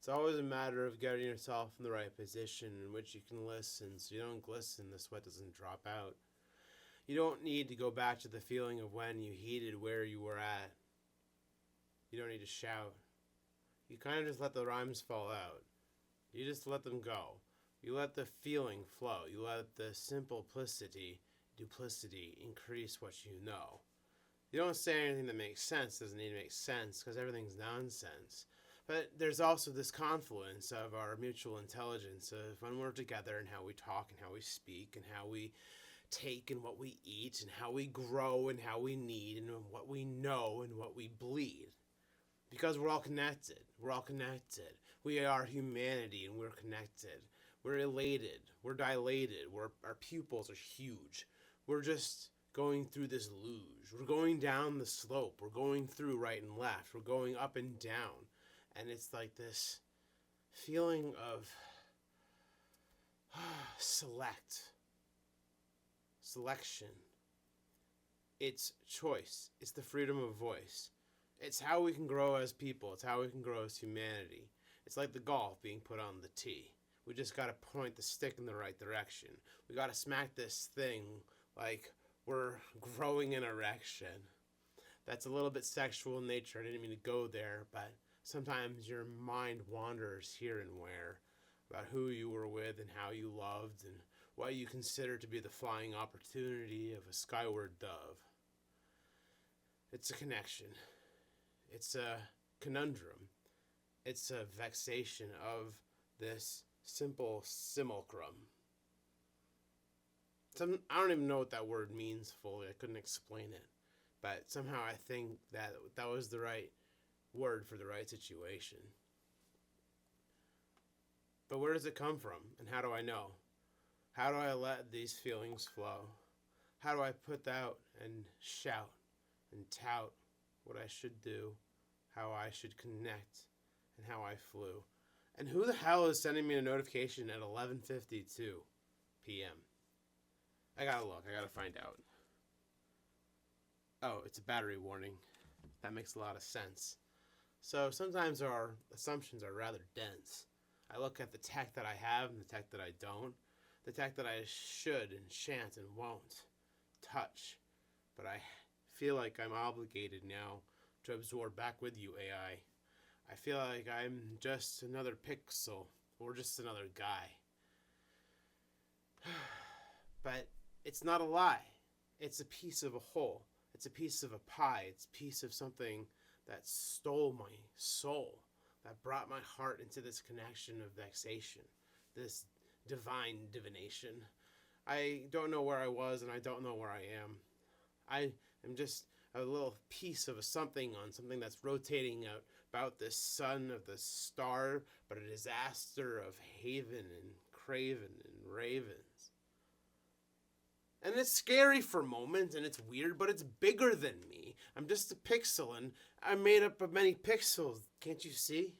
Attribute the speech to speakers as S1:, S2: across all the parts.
S1: It's always a matter of getting yourself in the right position in which you can listen so you don't glisten, the sweat doesn't drop out. You don't need to go back to the feeling of when you heated where you were at. You don't need to shout. You kind of just let the rhymes fall out. You just let them go. You let the feeling flow. You let the duplicity increase what you know. You don't say anything that makes sense, doesn't need to make sense, because everything's nonsense. But there's also this confluence of our mutual intelligence of when we're together and how we talk and how we speak and how we take and what we eat and how we grow and how we need and what we know and what we bleed. Because we're all connected. We're all connected. We are humanity and we're connected. We're elated. We're dilated. Our pupils are huge. We're just going through this luge. We're going down the slope. We're going through right and left. We're going up and down. And it's like this feeling of selection. It's choice. It's the freedom of voice. It's how we can grow as people. It's how we can grow as humanity. It's like the golf being put on the tee. We just got to point the stick in the right direction. We got to smack this thing like we're growing an erection. That's a little bit sexual in nature. I didn't mean to go there, but sometimes your mind wanders here and where about who you were with and how you loved and what you consider to be the flying opportunity of a skyward dove. It's a connection. It's a conundrum. It's a vexation of this simple simulacrum. I don't even know what that word means fully. I couldn't explain it. But somehow I think that was the right word for the right situation. But where does it come from? And how do I know? How do I let these feelings flow? How do I put out and shout and tout what I should do, how I should connect, and how I flew? And who the hell is sending me a notification at 11:52 p.m.? I gotta look. I gotta find out. Oh, it's a battery warning. That makes a lot of sense. So sometimes our assumptions are rather dense. I look at the tech that I have and the tech that I don't. The tech that I should and shan't and won't touch. But I feel like I'm obligated now to absorb back with you, AI. I feel like I'm just another pixel or just another guy. But it's not a lie. It's a piece of a whole. It's a piece of a pie. It's a piece of something that stole my soul, that brought my heart into this connection of vexation, this divine divination. I don't know where I was and I don't know where I am. I am just a little piece of a something on something that's rotating out about the sun of the star, but a disaster of haven and craven and ravens. And it's scary for moments, and it's weird, but it's bigger than me. I'm just a pixel, and I'm made up of many pixels. Can't you see?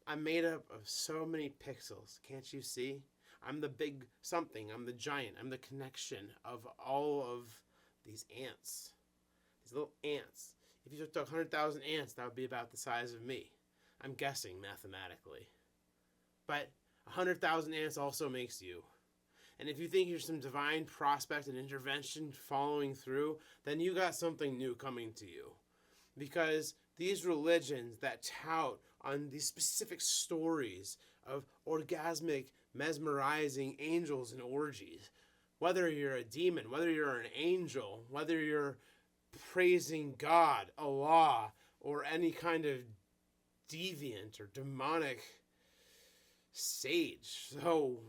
S1: I'm made up of so many pixels. Can't you see? I'm the big something. I'm the giant. I'm the connection of all of these ants. These little ants. If you took 100,000 ants, that would be about the size of me. I'm guessing mathematically. But 100,000 ants also makes you. And if you think you're some divine prospect and intervention following through, then you got something new coming to you. Because these religions that tout on these specific stories of orgasmic, mesmerizing angels and orgies, whether you're a demon, whether you're an angel, whether you're praising God, Allah, or any kind of deviant or demonic sage. So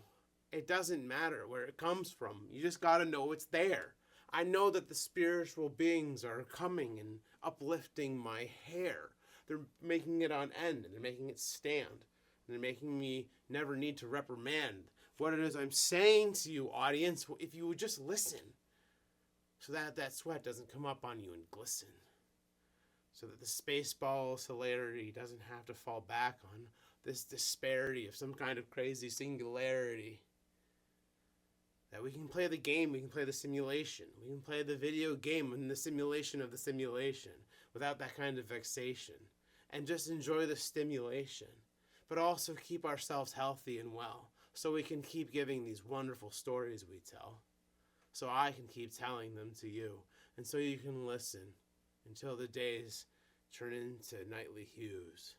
S1: it doesn't matter where it comes from. You just got to know it's there. I know that the spiritual beings are coming and uplifting my hair. They're making it on end and they're making it stand. And they're making me never need to reprimand what it is I'm saying to you, audience, if you would just listen. So that sweat doesn't come up on you and glisten. So that the spaceball celerity doesn't have to fall back on this disparity of some kind of crazy singularity. That we can play the game, we can play the simulation. We can play the video game in the simulation of the simulation without that kind of vexation. And just enjoy the stimulation. but also keep ourselves healthy and well so we can keep giving these wonderful stories we tell. So I can keep telling them to you, and so you can listen until the days turn into nightly hues.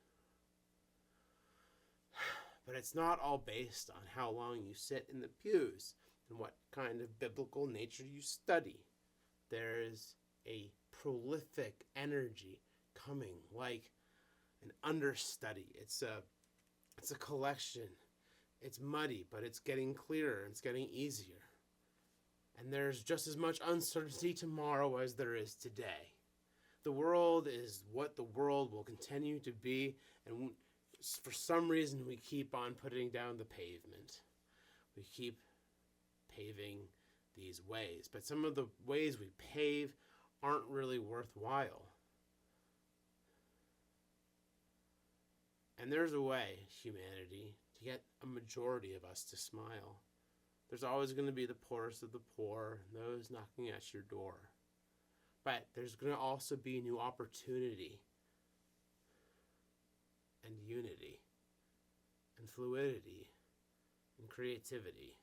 S1: But it's not all based on how long you sit in the pews and what kind of biblical nature you study. There is a prolific energy coming like an understudy. It's a collection. It's muddy, but it's getting clearer. It's getting easier. And there's just as much uncertainty tomorrow as there is today. The world is what the world will continue to be, and for some reason we keep on putting down the pavement. We keep paving these ways, but some of the ways we pave aren't really worthwhile. And there's a way, humanity, to get a majority of us to smile. There's always going to be the poorest of the poor, and those knocking at your door. But there's going to also be new opportunity and unity and fluidity and creativity.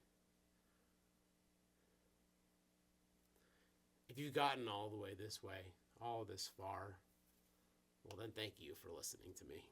S1: If you've gotten all the way this way, all this far, well then thank you for listening to me.